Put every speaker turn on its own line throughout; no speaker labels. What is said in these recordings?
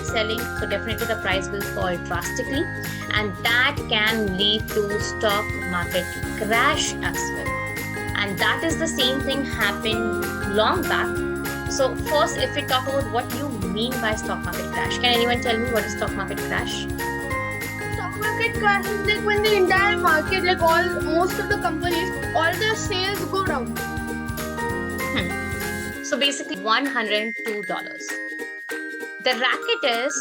selling, so definitely the price will fall drastically, and that can lead to stock market crash as well. And that is the same thing happened long back. So first, if we talk about what you mean by stock market crash, can anyone tell me what is stock market crash?
Stock market crash is like when the entire market, like most of the companies, all their sales go down.
So basically $102. The racket is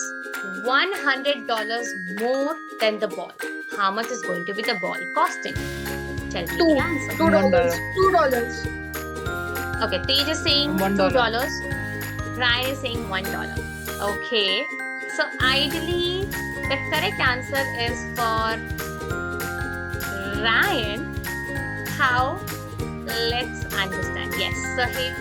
$100 more than the ball. How much is going to be the ball costing? Tell me the answer.
$2.
Okay, Tej is saying $2. Ryan is saying $1. Okay, so ideally the correct answer is for Ryan. How? Let's understand. Yes, so here